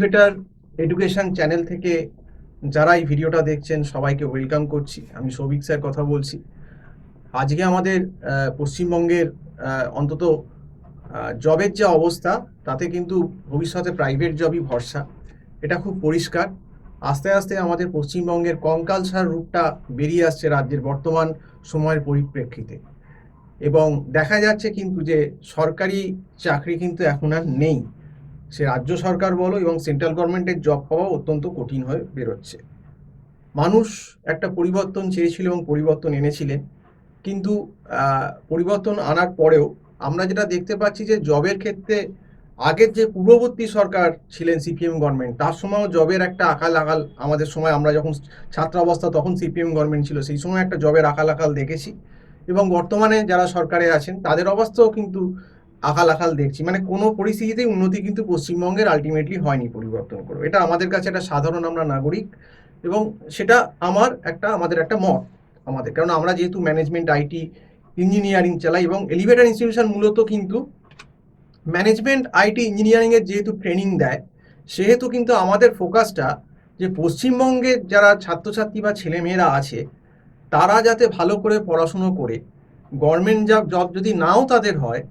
Elevator education channel থেকে যারা এই ভিডিওটা দেখছেন সবাইকে ওয়েলকাম করছি। আমি সৌভিক স্যার কথা বলছি। আজকে আমাদের পশ্চিমবঙ্গের অন্তত জবের যে অবস্থা, তাতে কিন্তু ভবিষ্যতে প্রাইভেট জবই ভরসা, এটা খুব পরিষ্কার। আস্তে আস্তে আমাদের পশ্চিমবঙ্গের কঙ্কালসার রূপটা বেরিয়ে আসছে রাজ্যের বর্তমান সময়ের পরিপ্রেক্ষিতে, এবং দেখা যাচ্ছে কিন্তু যে সরকারি চাকরি কিন্তু এখন আর নেই। সে রাজ্য সরকার বলো এবং সেন্ট্রাল গভর্নমেন্টের জব পাওয়া অত্যন্ত কঠিন হয়ে বেরোচ্ছে। মানুষ একটা পরিবর্তন চেয়েছিল এবং পরিবর্তন এনেছিলেন, কিন্তু পরিবর্তন আনার পরেও আমরা যেটা দেখতে পাচ্ছি যে জবের ক্ষেত্রে আগের যে পূর্ববর্তী সরকার ছিলেন সিপিএম গভর্নমেন্ট, তার সময়ও জবের একটা আকাল আকাল, আমাদের সময় আমরা যখন ছাত্রাবস্থা তখন সিপিএম গভর্নমেন্ট ছিল, সেই সময় একটা জবের আকাল আকাল দেখেছি। এবং বর্তমানে যারা সরকারে আছেন তাদের অবস্থাও কিন্তু আকাল আকাল দেখছি। মানে কোনো পরিস্থিতিতেই উন্নতি কিন্তু পশ্চিমবঙ্গের আলটিমেটলি হয়নি পরিবর্তন করে। এটা আমাদের কাছে একটা সাধারণ আমরা নাগরিক, এবং সেটা আমাদের একটা মত আমাদের, কারণ আমরা যেহেতু ম্যানেজমেন্ট, আইটি, ইঞ্জিনিয়ারিং চালাই, এবং এলিভেটর ইনস্টিটিউশন মূলত কিন্তু ম্যানেজমেন্ট, আইটি, ইঞ্জিনিয়ারিংয়ের যেহেতু ট্রেনিং দেয়, সেহেতু কিন্তু আমাদের ফোকাসটা যে পশ্চিমবঙ্গের যারা ছাত্রছাত্রী বা ছেলেমেয়েরা আছে তারা যাতে ভালো করে পড়াশুনো করে গভর্নমেন্ট জব যদি নাও তাদের হয়,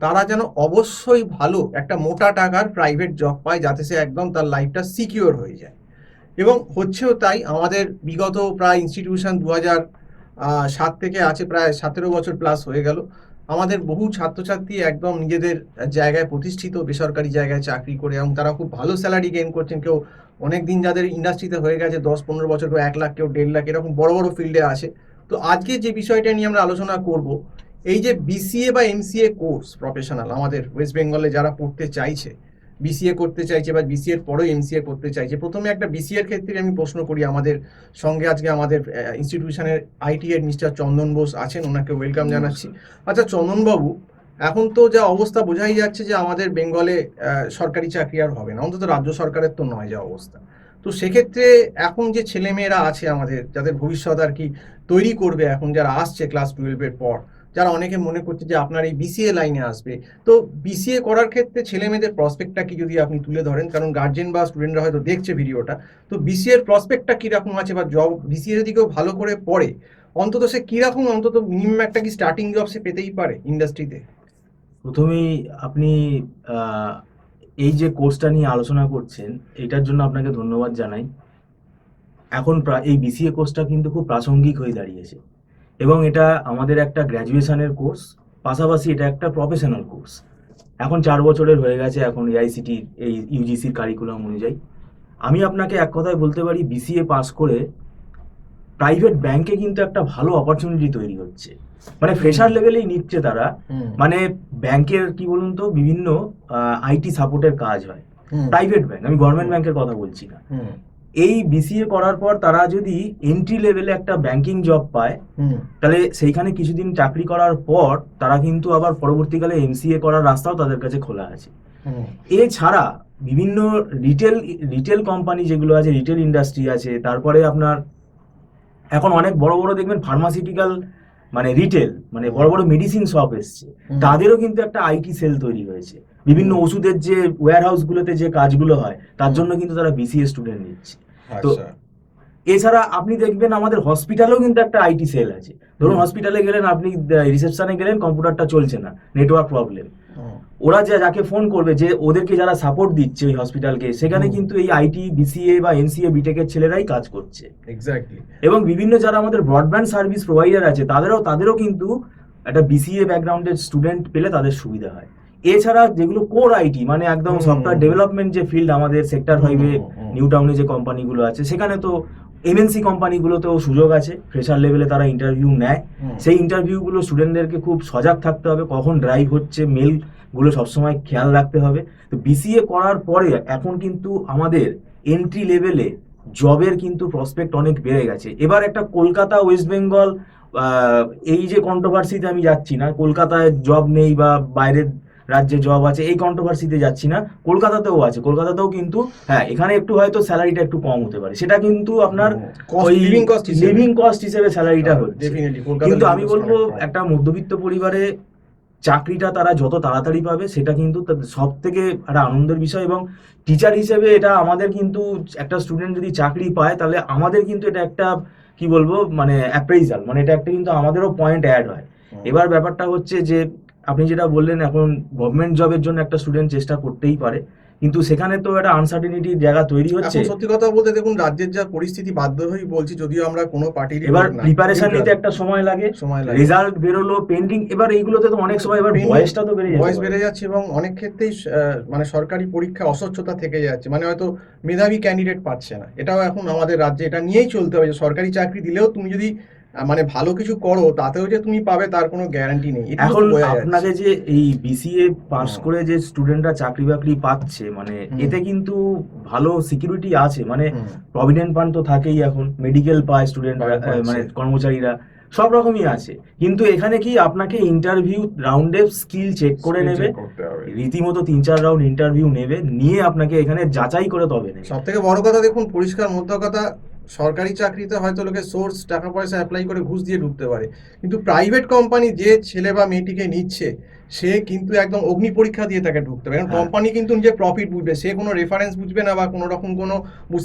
তারা যেন অবশ্যই ভালো একটা মোটা টাকার প্রাইভেট জব পায়, যাতে সে একদম তার লাইফটা সিকিওর হয়ে যায়। এবং হচ্ছেও তাই। আমাদের বিগত প্রায় ইনস্টিটিউশন 2007 থেকে আছে, প্রায় 17 বছর প্লাস হয়ে গেল। আমাদের বহু ছাত্রছাত্রী একদম নিজেদের জায়গায় প্রতিষ্ঠিত, বেসরকারি জায়গায় চাকরি করে, এবং তারা খুব ভালো স্যালারি গেইন করছেন। কেউ অনেক দিন যাদের ইন্ডাস্ট্রিতে হয়ে গেছে 10-15 বছর, কেউ 1 লাখ, কেউ 1.5 লাখ, এরকম বড় বড় ফিল্ডে আছে। তো আজকে যে বিষয়টা নিয়ে আমরা আলোচনা করব, এই যে বিসিএ বা এমসিএ কোর্স প্রফেশনাল আমাদের ওয়েস্ট বেঙ্গলে যারা পড়তে চাইছে, বিসিএ করতে চাইছে বা বিসিএ এর পরেও এমসিএ করতে চাইছে, প্রথমে একটা বিসিএ এর ক্ষেত্রে আমি প্রশ্ন করি। আমাদের সঙ্গে আজকে আমাদের ইনস্টিটিউশনের আইটি এর মিস্টার চন্দন বোস আছেন, ওনাকে ওয়েলকাম জানাচ্ছি। আচ্ছা চন্দনবাবু, এখন তো যা অবস্থা বোঝাই যাচ্ছে যে আমাদের বেঙ্গলে সরকারি চাকরি আর হবে না, অন্তত রাজ্য সরকারের তো নয় যা অবস্থা। তো সেক্ষেত্রে এখন যে ছেলেমেয়েরা আছে আমাদের, যাদের ভবিষ্যৎ আর কি তৈরি করবে, এখন যারা আসছে ক্লাস 12-এর পর, যারা অনেকে মনে করছে যে আপনার এই বিসিএ লাইনে আসবে, তো বিসিএ করার ক্ষেত্রে ছেলে মেয়েদের প্রসপেক্টটা কি যদি আপনি তুলে ধরেন, কারণ গার্জেন বা স্টুডেন্টরা হয়তো দেখছে ভিডিওটা, তো বিসিএ এর প্রসপেক্টটা কিরকম আছে, বা জব বিসিএ যদি কেউ ভালো করে পড়ে অন্তত সে কিরকম, অন্তত মিনিমাম একটা কি স্টার্টিং জব সে পেতেই পারে ইন্ডাস্ট্রিতে? প্রথমেই আপনি আহ, এই যে কোর্সটা নিয়ে আলোচনা করছেন, এটার জন্য আপনাকে ধন্যবাদ জানাই। এখন এই বিসিএ কোর্সটা কিন্তু খুব প্রাসঙ্গিক হয়ে দাঁড়িয়েছে, এবং এটা আমাদের একটা গ্র্যাজুয়েশনের কোর্স, পাশাপাশি এটা একটা প্রফেশনাল কোর্স। এখন 4 বছরের হয়ে গেছে এখন এআইসিটি এই ইউজিসির কারিকুলাম অনুযায়ী। আমি আপনাকে এক কথায় বলতে পারি, বিসিএ পাস করে প্রাইভেট ব্যাংকে কিন্তু একটা ভালো অপরচুনিটি তৈরি হচ্ছে। মানে ফ্রেশার লেভেলেই নিচ্ছে তারা। মানে ব্যাংকের কি বলুন তো, বিভিন্ন আইটি সাপোর্টের কাজ হয় প্রাইভেট ব্যাংক, আমি গভর্নমেন্ট ব্যাংকের কথা বলছি না। এই বিসিএ করার পর তারা যদি এন্ট্রি লেভেলে একটা ব্যাংকিং জব পায়, তাহলে সেইখানে কিছুদিন চাকরি করার পর তারা কিন্তু আবার পরবর্তীকালে এমসিএ করার রাস্তাও তাদের কাছে খোলা আছে। এছাড়া বিভিন্ন রিটেল কোম্পানি যেগুলো আছে, রিটেল ইন্ডাস্ট্রি আছে, তারপরে আপনার এখন অনেক বড় বড় দেখবেন ফার্মাসিউটিক্যাল, মানে রিটেল, মানে বড় বড় মেডিসিন শপ এসছে, তাদেরও কিন্তু একটা আইটি সেল তৈরি হয়েছে। বিভিন্ন ওষুধের যে ওয়্যার হাউস গুলোতে যে কাজগুলো হয়, তার জন্য কিন্তু তারা বিসিএ স্টুডেন্ট নিচ্ছে। তো এছাড়া আপনি দেখবেন আমাদের হসপিটালেও কিন্তু একটা আইটি সেল আছে। ধরুন হসপিটালে গেলেন, আপনি রিসেপশনে গেলেন, কম্পিউটারটা চলছে না, নেটওয়ার্ক প্রবলেম, ওরা যাকে ফোন করবে, যে ওদেরকে যারা সাপোর্ট দিচ্ছে ওই হসপিটালকে, সেখানে কিন্তু এই আইটি, বিসিএ বা এমসিএ, বিটেকের ছেলেরাই কাজ করছে। এক্স্যাক্টলি। এবং বিভিন্ন যারা আমাদের ব্রডব্যান্ড সার্ভিস প্রোভাইডার আছে, তাদেরও কিন্তু একটা বিসিএ ব্যাকগ্রাউন্ডের স্টুডেন্ট পেলে তাদের সুবিধা হয়। এছাড়া যেগুলো কোর আইটি, মানে একদম সফটওয়্যার ডেভেলপমেন্ট যে ফিল্ড, আমাদের সেক্টর 5-এ নিউ টাউনে যে কোম্পানিগুলো আছে, সেখানে তো এমএনসি কোম্পানিগুলোতেও সুযোগ আছে। ফ্রেশার লেভেলে তারা ইন্টারভিউ নেয়। সেই ইন্টারভিউগুলো স্টুডেন্টদেরকে খুব সজাগ থাকতে হবে, কখন ড্রাইভ হচ্ছে, মেলগুলো সবসময় খেয়াল রাখতে হবে। তো বিসিএ করার পরে এখন কিন্তু আমাদের এন্ট্রি লেভেলে জবের কিন্তু প্রসপেক্ট অনেক বেড়ে গেছে। এবার একটা কলকাতা, ওয়েস্ট বেঙ্গল, এই যে কন্ট্রোভার্সিতে আমি যাচ্ছি না, কলকাতায় জব নেই বা বাইরের রাজ্যে জব আছে, এই কন্ট্রোভার্সিতে যাচ্ছি না। কলকাতাতেও আছে, কলকাতাতেও কিন্তু হ্যাঁ, এখানে একটু হয়তো স্যালারিটা একটু কম হতে পারে, সেটা কিন্তু আপনার লিভিং কস্ট হিসেবে স্যালারিটা হচ্ছে। কিন্তু আমি বলবো একটা মধ্যবিত্ত পরিবারে চাকরিটা তারা যত তাড়াতাড়ি পাবে সেটা কিন্তু সব থেকে একটা আনন্দের বিষয়। এবং টিচার হিসেবে এটা আমাদের কিন্তু, একটা স্টুডেন্ট যদি চাকরি পায় তাহলে আমাদের কিন্তু এটা একটা কি বলবো মানে অ্যাপ্রেইজাল, মানে এটা একটা কিন্তু আমাদেরও পয়েন্ট অ্যাড হয়। এবার ব্যাপারটা হচ্ছে যে আপনি যেটা বললেন, এখন গভর্নমেন্ট জবের জন্য একটা স্টুডেন্ট চেষ্টা করতেই পারে, কিন্তু সেখানে তো একটা আনসার্টেনিটির জায়গা তৈরি হচ্ছে। এখন সত্যি কথা বলতে দেখুন, রাজ্যের যা পরিস্থিতি, বাধ্য হয়েই বলছি, যদিও আমরা কোনো পার্টিরই এবার লোক না, প্রিপারেশন নিতে একটা সময় লাগে, সময় লাগে, রেজাল্ট বেরোলো, পেন্ডিং, এবার এইগুলোতে তো অনেক সময় এবার বয়সটা তো বেড়ে বয়স যাচ্ছে, বেড়ে যাচ্ছে এবং অনেক ক্ষেত্রেই মানে সরকারি পরীক্ষা অস্বচ্ছতা থেকে যাচ্ছে, মানে হয়তো মেধাবী ক্যান্ডিডেট পাচ্ছে না। এটাও এখন আমাদের রাজ্যে এটা নিয়েই চলতে হবে যে সরকারি চাকরি দিলেও তুমি যদি মানে ভালো কিছু করো, তাতেও যে তুমি পাবে তার কোনো গ্যারান্টি নেই, এটুকু এখন তো বোঝা যাচ্ছে। আপনাকে যে এই বিসিএ পাস হুম। করে যে স্টুডেন্টরা চাকরি বাকরি পাচ্ছে, মানে হুম। এতে কিন্তু ভালো সিকিউরিটি আছে, মানে হুম। প্রভিডেন্ট ফান্ড তো থাকেই, এখন মেডিকেল পায় স্টুডেন্টরা, পাচ্ছে। মানে কর্মচারীরা সব রকমই আছে। কিন্তু এখানে কি আপনাকে ইন্টারভিউ রাউন্ডে স্কিল চেক করে Skill নেবে, check করতে হবে। রীতিমতো 3-4 রাউন্ড ইন্টারভিউ নেবে, নিয়ে আপনাকে এখানে যাচাই করে তবে নেবে। সব থেকে বড় কথা দেখুন, পরিষ্কার মধ্য কথা, সরকারি চাকরিতে হয়তো লোকে সোর্স টাকা পয়সা অ্যাপ্লাই করে ঘুষ দিয়ে ঢুকতে পারে, কিন্তু প্রাইভেট কোম্পানি যে ছেলে বা মেয়েটিকে নিচ্ছে সে কিন্তু একদম অগ্নি পরীক্ষা দিয়ে তাকে ঢুকতে হবে। কারণ হ্যাঁ। কোম্পানি কিন্তু নিজের প্রফিট বুঝবে, সে কোনো রেফারেন্স বুঝবে না বা কোনো রকম কোনো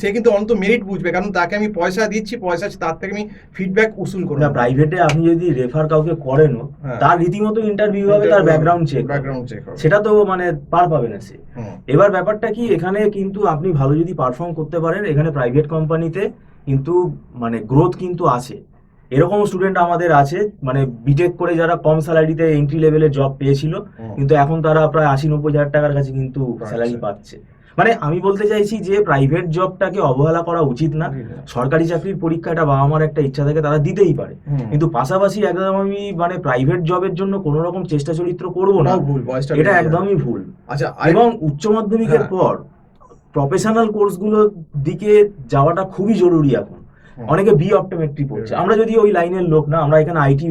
সে কিন্তু অন্ত মেরিট বুঝবে, কারণ তাকে আমি পয়সা দিচ্ছি, পয়সা তার থেকে আমি ফিডব্যাক উসুল করে না, নেবো। প্রাইভেটে আপনি যদি রেফার কাউকে করেনও, হ্যাঁ। তার রীতিমতো ইন্টারভিউ হবে, তার ব্যাকগ্রাউন্ড চেক ব্যাকগ্রাউন্ড চেক হবে। সেটা তো মানে পার পাবে না সে। হুম। এবার ব্যাপারটা কি, এখানে কিন্তু আপনি ভালো যদি পারফর্ম করতে পারেন, এখানে প্রাইভেট কোম্পানিতে কিন্তু মানে গ্রোথ কিন্তু আছে। এরকম স্টুডেন্ট আমাদের আছে, মানে বিটেক করে যারা কম স্যালারিতে এন্ট্রি লেভেলের জব পেয়েছিল, হুম। কিন্তু এখন তারা প্রায় 80-90 হাজার টাকার কাছে কিন্তু পাচ্ছে। স্যালারি পাচ্ছে। মানে আমি বলতে চাইছি যে প্রাইভেট জবটাকে অবহেলা করা উচিত না। সরকারি চাকরির পরীক্ষাটা বাবা মার একটা ইচ্ছা থাকে, তারা দিতেই পারে, হুম। কিন্তু পাশাপাশি একদম আমি মানে প্রাইভেট জবের জন্য কোনো রকম চেষ্টা চরিত্র করবো না, ওটাও ভুল, বয়সটা এটা বেড়ে যাবে। একদমই ভুল। আচ্ছা, এবং উচ্চ মাধ্যমিকের হ্যাঁ। পর প্রফেশনাল কোর্সগুলোর দিকে যাওয়াটা খুবই জরুরি এখন। হুম। অনেকে বি অপটোমেট্রি পড়ছে, হুম। আমরা যদি ওই লাইনের লোক না, আমরা এখানে আইটি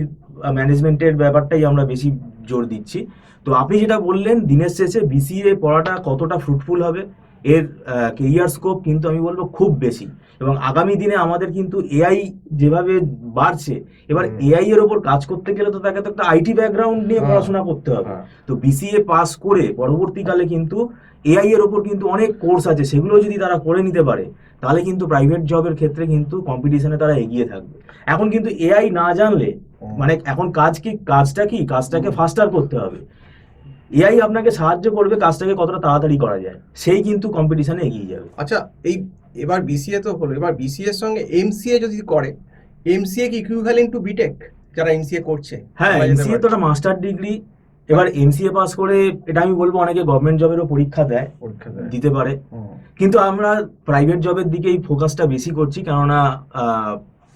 ম্যানেজমেন্টের ব্যাপারটাই আমরা বেশি জোর দিচ্ছি। তো আপনি যেটা বললেন, দিনের শেষে বিসিএ পড়াটা কতটা ফ্রুটফুল হবে, এর কেরিয়ার স্কোপ কিন্তু আমি বলবো খুব বেশি। এবং আগামী দিনে আমাদের কিন্তু এআই যেভাবে বাড়ছে, এবার হুম। এআই এর ওপর কাজ করতে গেলে তো তাকে তো একটা আইটি ব্যাকগ্রাউন্ড নিয়ে হ্যাঁ। পড়াশোনা করতে হবে। হ্যাঁ। তো বিসিএ পাস করে পরবর্তীকালে কিন্তু এআই এর ওপর কিন্তু অনেক কোর্স আছে, সেগুলো যদি তারা করে নিতে পারে, তাহলে কিন্তু প্রাইভেট জবের ক্ষেত্রে কিন্তু কম্পিটিশনে তারা এগিয়ে থাকবে। এখন কিন্তু এআই না জানলে, মানে এখন কাজটাকে ফাস্টার করতে হবে। এআই আপনাকে সাহায্য করবে কাজটাকে কতটা তাড়াতাড়ি করা যায়, সেই কিন্তু কম্পিটিশনে এগিয়ে যাবে। আচ্ছা, এই এবার বিসিএ তো হলো, এবার বিসিএ এর সঙ্গে এমসিএ যদি করে, এমসিএ কি ইকুইভ্যালেন্ট টু বিটেক যারা এমসিএ করছে? হ্যাঁ, বলা যেতে এমসিএ পারে। তো একটা মাস্টার ডিগ্রি। এবার এমসিএ পাস করে এটা আমি বলবো অনেকে গভর্নমেন্ট জবেরও পরীক্ষা দেয়, পরীক্ষা দেয়। দিতে পারে, হুম। কিন্তু আমরা প্রাইভেট জবের দিকেই ফোকাসটা বেশি করছি, কেননা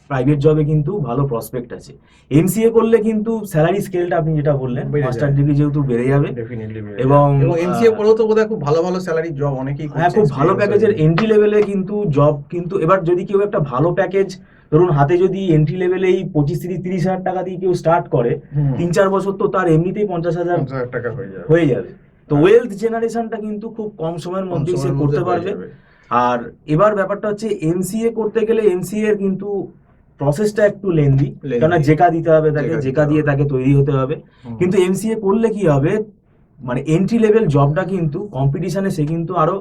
প্রাইভেট জবে কিন্তু ভালো প্রসপেক্ট আছে। এমসিএ করলে কিন্তু স্যালারি স্কেলটা আপনি যেটা বললেন, বেড়ে মাস্টার যাবে। ডিগ্রি যেহেতু বেড়ে যাবে, ডেফিনেটলি এবং এমসিএ করেও তো বোধহয় খুব ভালো ভালো স্যালারি জব অনেকেই করছে। হ্যাঁ, খুব ভালো experience প্যাকেজের আছে। এন্ট্রি লেভেলে কিন্তু জব, কিন্তু এবার যদি কেউ একটা ভালো প্যাকেজ, ধরুন হাতে যদি এন্ট্রি লেভেলেই 25-30 হাজার টাকা দিয়ে কেউ স্টার্ট করে, হুম। 3-4 বছর তো তার এমনিতেই 50,000 50,000 টাকা হয়ে যাবে। হয়ে যাবে। তো হ্যাঁ। ওয়েলথ জেনারেশনটা কিন্তু খুব কম সময়ের কম মধ্যেই সে সময়ের করতে মধ্যে হয়ে পারবে। যাবে। আর এবার ব্যাপারটা হচ্ছে, এমসিএ করতে গেলে এমসিএ এর কিন্তু প্রসেসটা একটু লেন্দি, কেননা জেকা দিতে হবে তাকে, জেকা দিতে জেকা দিয়ে হবে। তাকে তৈরি হতে হবে। হুম। কিন্তু এমসিএ করলে কি হবে, মানে এন্ট্রি লেভেল জবটা কিন্তু কম্পিটিশনে সে কিন্তু আরো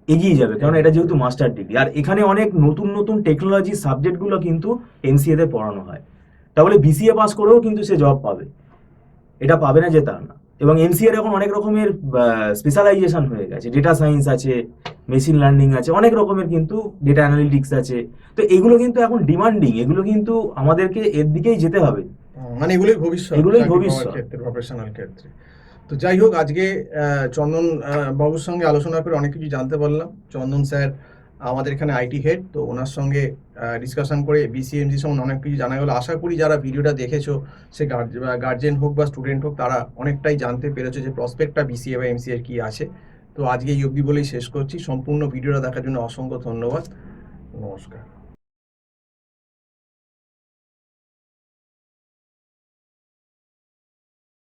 এগিয়ে যাবে, কারণ এটা যেহেতু মাস্টার ডিগ্রি, আর এখানে অনেক নতুন নতুন টেকনোলজি সাবজেক্টগুলো কিন্তু এমসিএ তে পড়ানো হয়। তাহলে বিসিএ পাস করেও কিন্তু সে জব পাবে, এটা পাবে না যে তা না। এবং এমসিএ এর এখন অনেক রকমের স্পেশালাইজেশন হয়ে গেছে, ডেটা সায়েন্স আছে, মেশিন লার্নিং আছে, অনেক রকমের কিন্তু ডেটা অ্যানালিটিক্স আছে। তো এগুলো কিন্তু এখন ডিমান্ডিং, এগুলো কিন্তু আমাদেরকে এর দিকেই যেতে হবে। মানে এগুলোই ভবিষ্যৎ, এগুলোই চাকরি পাওয়ার ভবিষ্যৎ। ক্ষেত্রে, প্রফেশনাল ক্ষেত্রে। তো যাই হোক, আজকে চন্দন বাবুর সঙ্গে আলোচনা করে অনেক কিছু জানতে পারলাম। চন্দন স্যার আমাদের এখানে আইটি হেড, তো ওনার সঙ্গে ডিসকাশন করে বিসিএমসি সম্বন্ধে অনেক কিছু জানা গেলো। আশা করি যারা ভিডিওটা দেখেছো, সে গার্জেন হোক বা স্টুডেন্ট হোক, তারা অনেকটাই জানতে পেরেছে যে প্রসপেক্টটা বিসিএ বা এমসিএ এর কী আছে। তো আজকে এই অবধি বলেই শেষ করছি। সম্পূর্ণ ভিডিওটা দেখার জন্য অসংখ্য ধন্যবাদ। নমস্কার।